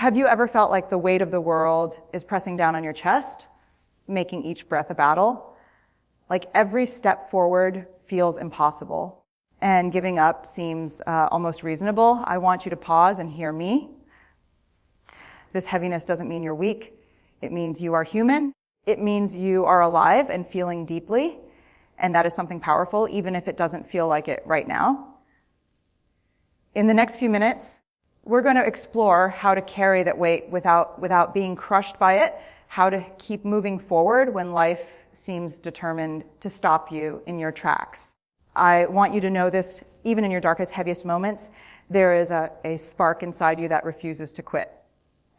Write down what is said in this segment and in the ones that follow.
Have you ever felt like the weight of the world is pressing down on your chest, making each breath a battle? Like every step forward feels impossible, and giving up seems almost reasonable. I want you to pause and hear me. This heaviness doesn't mean you're weak. It means you are human. It means you are alive and feeling deeply, and that is something powerful, even if it doesn't feel like it right now. In the next few minutes, we're going to explore how to carry that weight without being crushed by it, how to keep moving forward when life seems determined to stop you in your tracks. I want you to know this, even in your darkest, heaviest moments, there is a spark inside you that refuses to quit.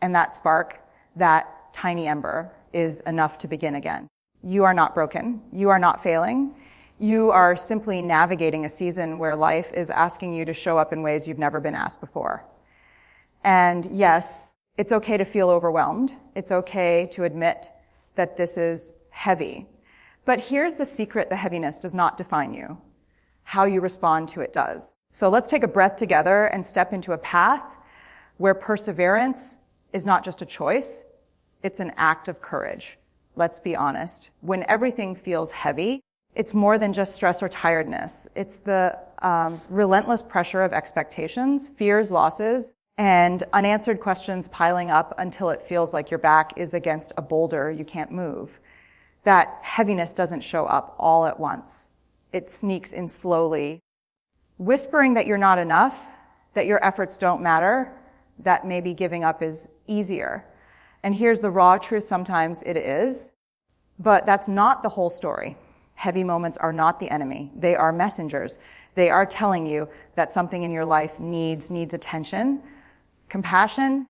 And that spark, that tiny ember, is enough to begin again. You are not broken. You are not failing. You are simply navigating a season where life is asking you to show up in ways you've never been asked before. And yes, it's okay to feel overwhelmed. It's okay to admit that this is heavy. But here's the secret: the heaviness does not define you. How you respond to it does. So let's take a breath together and step into a path where perseverance is not just a choice, it's an act of courage. Let's be honest. When everything feels heavy, it's more than just stress or tiredness. It's the relentless pressure of expectations, fears, losses, and unanswered questions piling up until it feels like your back is against a boulder you can't move. That heaviness doesn't show up all at once. It sneaks in slowly, whispering that you're not enough, that your efforts don't matter, that maybe giving up is easier. And here's the raw truth: sometimes it is, but that's not the whole story. Heavy moments are not the enemy. They are messengers. They are telling you that something in your life needs attention, compassion,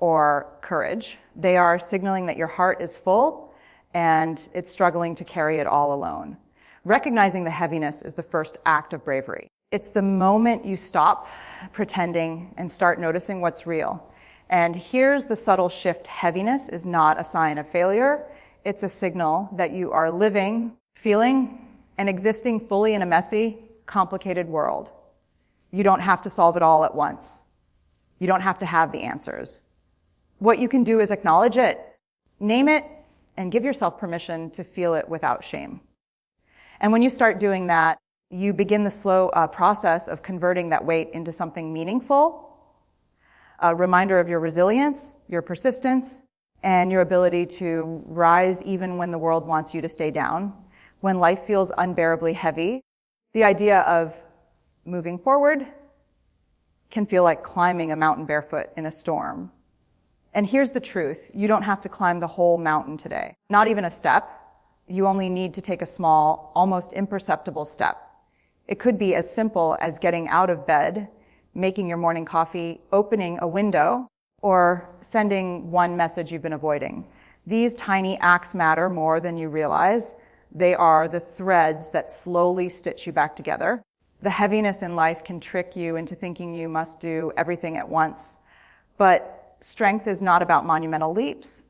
or courage. They are signaling that your heart is full and it's struggling to carry it all alone. Recognizing the heaviness is the first act of bravery. It's the moment you stop pretending and start noticing what's real. And here's the subtle shift: heaviness is not a sign of failure. It's a signal that you are living, feeling, and existing fully in a messy, complicated world. You don't have to solve it all at once. You don't have to have the answers. What you can do is acknowledge it, name it, and give yourself permission to feel it without shame. And when you start doing that, you begin the slow process of converting that weight into something meaningful, a reminder of your resilience, your persistence, and your ability to rise even when the world wants you to stay down. When life feels unbearably heavy, the idea of moving forward can feel like climbing a mountain barefoot in a storm. And here's the truth: you don't have to climb the whole mountain today, not even a step. You only need to take a small, almost imperceptible step. It could be as simple as getting out of bed, making your morning coffee, opening a window, or sending one message you've been avoiding. These tiny acts matter more than you realize. They are the threads that slowly stitch you back together. The heaviness in life can trick you into thinking you must do everything at once. But strength is not about monumental leaps.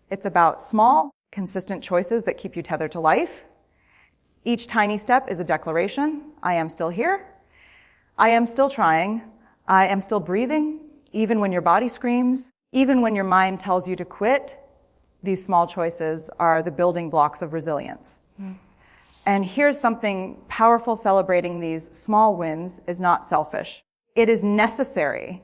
It's about small, consistent choices that keep you tethered to life. Each tiny step is a declaration: I am still here. I am still trying. I am still breathing, even when your body screams, even when your mind tells you to quit. These small choices are the building blocks of resilience. And here's something powerful: celebrating these small wins is not selfish. It is necessary,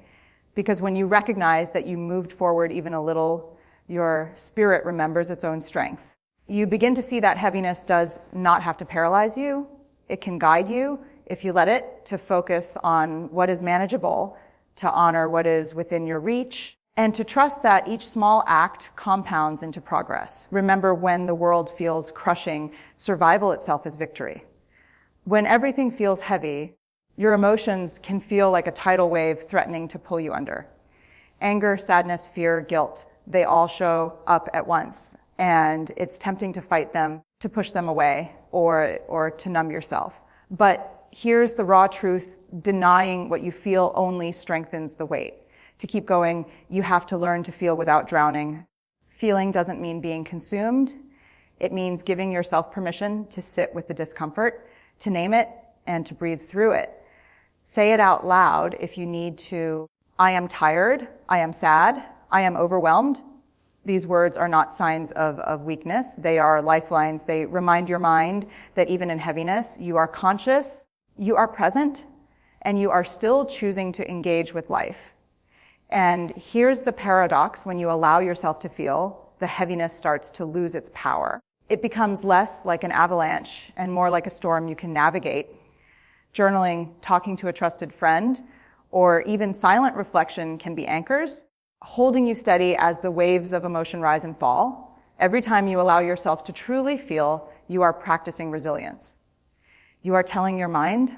because when you recognize that you moved forward even a little, your spirit remembers its own strength. You begin to see that heaviness does not have to paralyze you. It can guide you, if you let it, to focus on what is manageable, to honor what is within your reach, and to trust that each small act compounds into progress. Remember, when the world feels crushing, survival itself is victory. When everything feels heavy, your emotions can feel like a tidal wave threatening to pull you under. Anger, sadness, fear, guilt, they all show up at once, and it's tempting to fight them, to push them away, or to numb yourself. But here's the raw truth: denying what you feel only strengthens the weight. To keep going, you have to learn to feel without drowning. Feeling doesn't mean being consumed. It means giving yourself permission to sit with the discomfort, to name it, and to breathe through it. Say it out loud if you need to. I am tired. I am sad. I am overwhelmed. These words are not signs of weakness. They are lifelines. They remind your mind that even in heaviness, you are conscious, you are present, and you are still choosing to engage with life. And here's the paradox: when you allow yourself to feel, the heaviness starts to lose its power. It becomes less like an avalanche and more like a storm you can navigate. Journaling, talking to a trusted friend, or even silent reflection can be anchors, holding you steady as the waves of emotion rise and fall. Every time you allow yourself to truly feel, you are practicing resilience. You are telling your mind,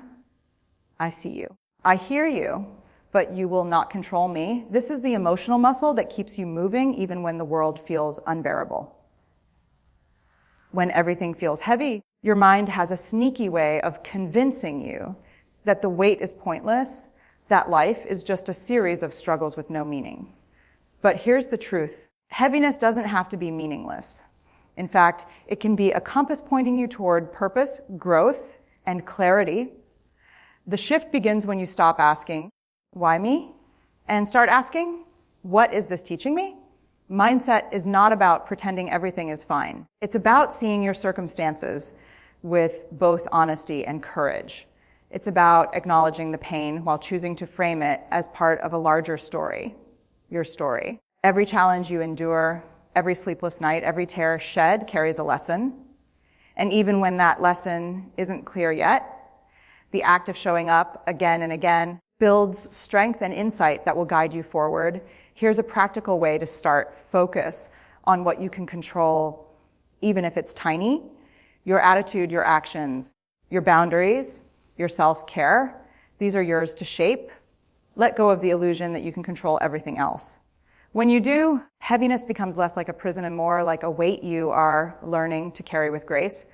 I see you. I hear you, but you will not control me. This is the emotional muscle that keeps you moving even when the world feels unbearable. When everything feels heavy, your mind has a sneaky way of convincing you that the weight is pointless, that life is just a series of struggles with no meaning. But here's the truth. Heaviness doesn't have to be meaningless. In fact, it can be a compass pointing you toward purpose, growth, and clarity. The shift begins when you stop asking, why me? And start asking, what is this teaching me? Mindset is not about pretending everything is fine. It's about seeing your circumstances with both honesty and courage. It's about acknowledging the pain while choosing to frame it as part of a larger story. Your story. Every challenge you endure, every sleepless night, every tear shed carries a lesson. And even when that lesson isn't clear yet, the act of showing up again and again builds strength and insight that will guide you forward. Here's a practical way to start. Focus on what you can control, even if it's tiny. Your attitude, your actions, your boundaries, your self-care. These are yours to shape. Let go of the illusion that you can control everything else. When you do, heaviness becomes less like a prison and more like a weight you are learning to carry with grace.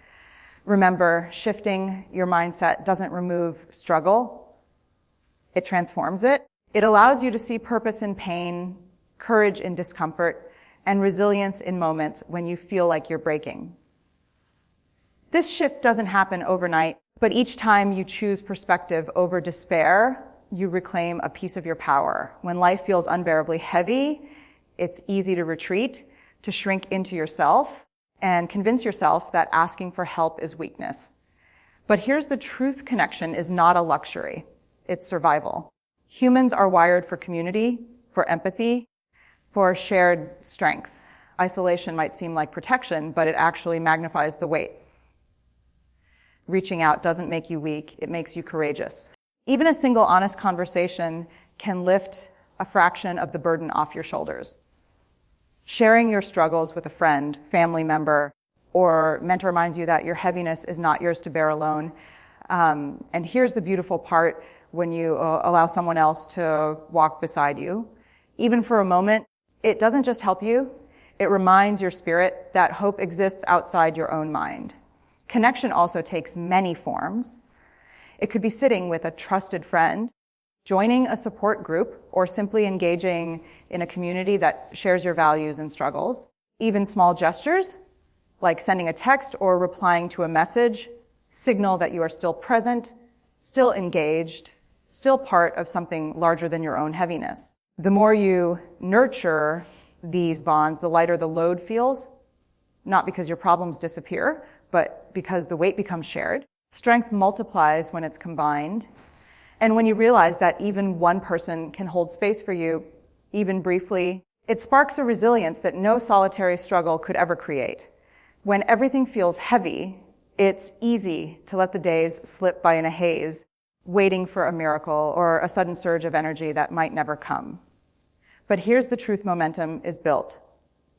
Remember, shifting your mindset doesn't remove struggle. It transforms it. It allows you to see purpose in pain, courage in discomfort, and resilience in moments when you feel like you're breaking. This shift doesn't happen overnight, but each time you choose perspective over despair, you reclaim a piece of your power. When life feels unbearably heavy, it's easy to retreat, to shrink into yourself, and convince yourself that asking for help is weakness. But here's the truth: connection is not a luxury. It's survival. Humans are wired for community, for empathy, for shared strength. Isolation might seem like protection, but it actually magnifies the weight. Reaching out doesn't make you weak, it makes you courageous. Even a single honest conversation can lift a fraction of the burden off your shoulders. Sharing your struggles with a friend, family member, or mentor reminds you that your heaviness is not yours to bear alone. And here's the beautiful part: when you allow someone else to walk beside you, even for a moment, it doesn't just help you, it reminds your spirit that hope exists outside your own mind. Connection also takes many forms. It could be sitting with a trusted friend, joining a support group, or simply engaging in a community that shares your values and struggles. Even small gestures, like sending a text or replying to a message, signal that you are still present, still engaged, still part of something larger than your own heaviness. The more you nurture these bonds, the lighter the load feels, not because your problems disappear, but because the weight becomes shared. Strength multiplies when it's combined. And when you realize that even one person can hold space for you, even briefly, it sparks a resilience that no solitary struggle could ever create. When everything feels heavy, it's easy to let the days slip by in a haze, waiting for a miracle or a sudden surge of energy that might never come. But here's the truth: momentum is built,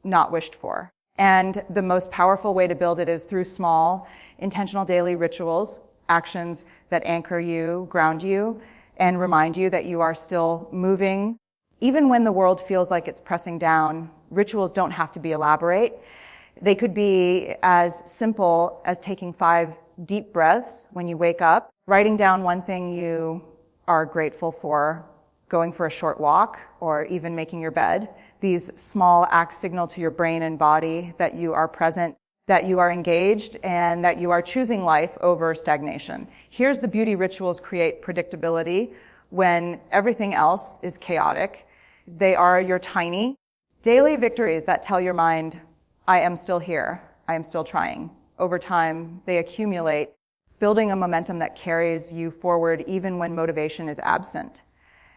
not wished for. And the most powerful way to build it is through small, intentional daily rituals, actions that anchor you, ground you, and remind you that you are still moving. Even when the world feels like it's pressing down, rituals don't have to be elaborate. They could be as simple as taking 5 deep breaths when you wake up, writing down one thing you are grateful for, going for a short walk, or even making your bed. These small acts signal to your brain and body that you are present, that you are engaged, and that you are choosing life over stagnation. Here's the beauty: rituals create predictability when everything else is chaotic. They are your tiny, Daily victories that tell your mind, I am still here, I am still trying. Over time, they accumulate, building a momentum that carries you forward even when motivation is absent.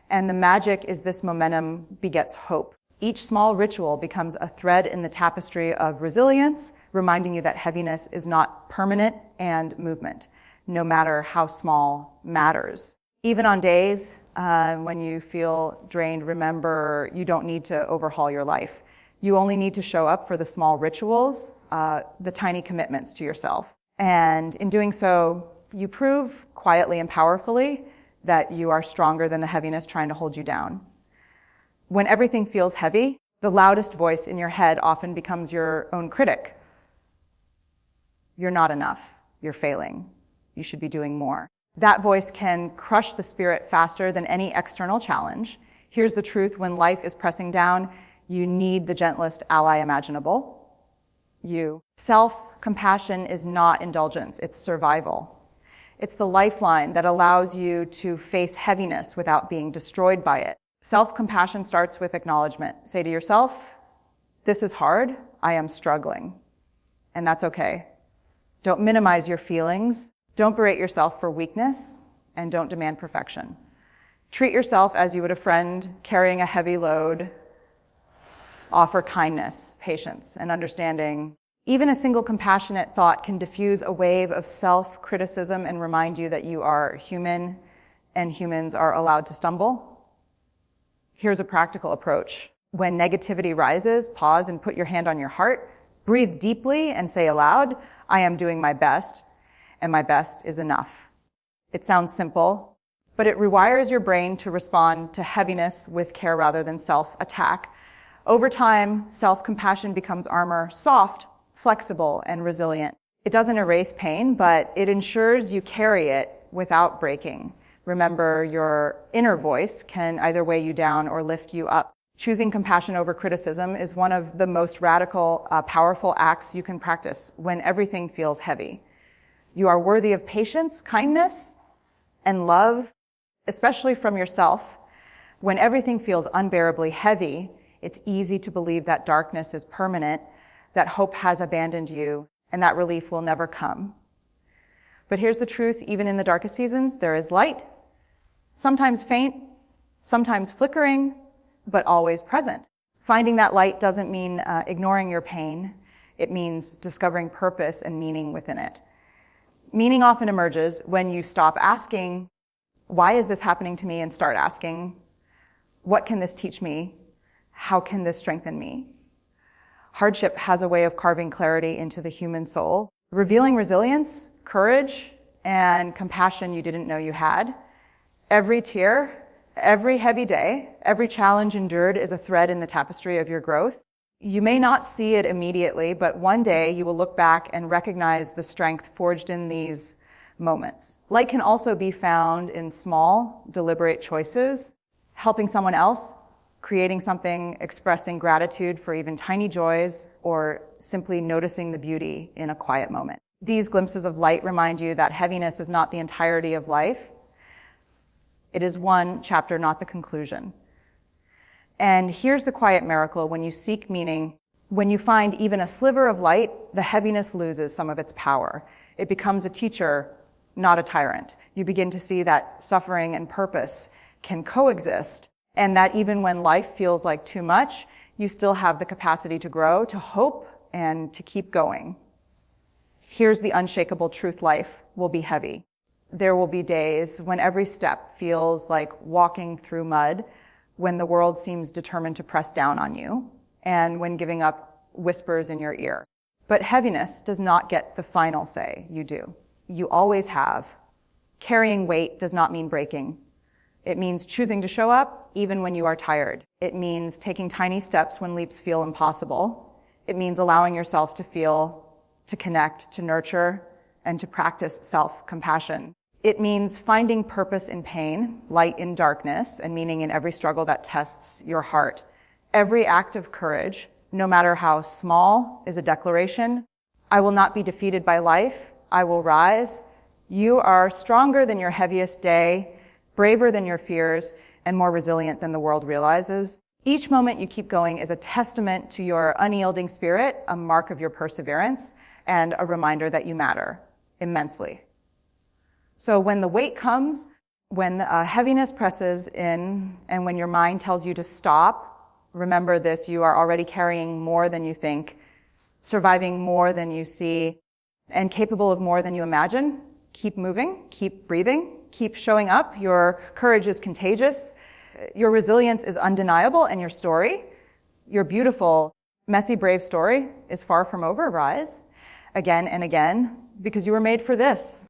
And the magic is this momentum begets hope. Each small ritual becomes a thread in the tapestry of resilience, reminding you that heaviness is not permanent and movement, no matter how small, matters. Even on days when you feel drained, remember you don't need to overhaul your life. You only need to show up for the small rituals, the tiny commitments to yourself. And in doing so, you prove quietly and powerfully that you are stronger than the heaviness trying to hold you down. When everything feels heavy, the loudest voice in your head often becomes your own critic. You're not enough. You're failing. You should be doing more. That voice can crush the spirit faster than any external challenge. Here's the truth: when life is pressing down, you need the gentlest ally imaginable. You. Self-compassion is not indulgence, it's survival. It's the lifeline that allows you to face heaviness without being destroyed by it. Self-compassion starts with acknowledgement. Say to yourself, this is hard, I am struggling. And that's okay. Don't minimize your feelings. Don't berate yourself for weakness, and don't demand perfection. Treat yourself as you would a friend carrying a heavy load. Offer kindness, patience, and understanding. Even a single compassionate thought can diffuse a wave of self-criticism and remind you that you are human, and humans are allowed to stumble. Here's a practical approach. When negativity rises, pause and put your hand on your heart. Breathe deeply and say aloud, I am doing my best, and my best is enough. It sounds simple, but it rewires your brain to respond to heaviness with care rather than self-attack. Over time, self-compassion becomes armor, soft, flexible, and resilient. It doesn't erase pain, but it ensures you carry it without breaking. Remember, your inner voice can either weigh you down or lift you up. Choosing compassion over criticism is one of the most radical, powerful acts you can practice when everything feels heavy. You are worthy of patience, kindness, and love, especially from yourself. When everything feels unbearably heavy, it's easy to believe that darkness is permanent, that hope has abandoned you, and that relief will never come. But here's the truth: even in the darkest seasons, there is light, sometimes faint, sometimes flickering, but always present. Finding that light doesn't mean ignoring your pain. It means discovering purpose and meaning within it. Meaning often emerges when you stop asking, why is this happening to me, and start asking, what can this teach me? How can this strengthen me? Hardship has a way of carving clarity into the human soul, revealing resilience, courage, and compassion you didn't know you had. Every tear, every heavy day, every challenge endured is a thread in the tapestry of your growth. You may not see it immediately, but one day you will look back and recognize the strength forged in these moments. Light can also be found in small, deliberate choices, helping someone else, creating something, expressing gratitude for even tiny joys, or simply noticing the beauty in a quiet moment. These glimpses of light remind you that heaviness is not the entirety of life. It is one chapter, not the conclusion. And here's the quiet miracle: when you seek meaning, when you find even a sliver of light, the heaviness loses some of its power. It becomes a teacher, not a tyrant. You begin to see that suffering and purpose can coexist, and that even when life feels like too much, you still have the capacity to grow, to hope, and to keep going. Here's the unshakable truth: life will be heavy. There will be days when every step feels like walking through mud, when the world seems determined to press down on you, and when giving up whispers in your ear. But heaviness does not get the final say. You do. You always have. Carrying weight does not mean breaking. It means choosing to show up even when you are tired. It means taking tiny steps when leaps feel impossible. It means allowing yourself to feel, to connect, to nurture, and to practice self-compassion. It means finding purpose in pain, light in darkness, and meaning in every struggle that tests your heart. Every act of courage, no matter how small, is a declaration. I will not be defeated by life. I will rise. You are stronger than your heaviest day, braver than your fears, and more resilient than the world realizes. Each moment you keep going is a testament to your unyielding spirit, a mark of your perseverance, and a reminder that you matter immensely. So when the weight comes, when heaviness presses in, and when your mind tells you to stop, remember this: you are already carrying more than you think, surviving more than you see, and capable of more than you imagine. Keep moving, keep breathing, keep showing up. Your courage is contagious. Your resilience is undeniable, and your story, your beautiful, messy, brave story, is far from over. Rise again and again, because you were made for this.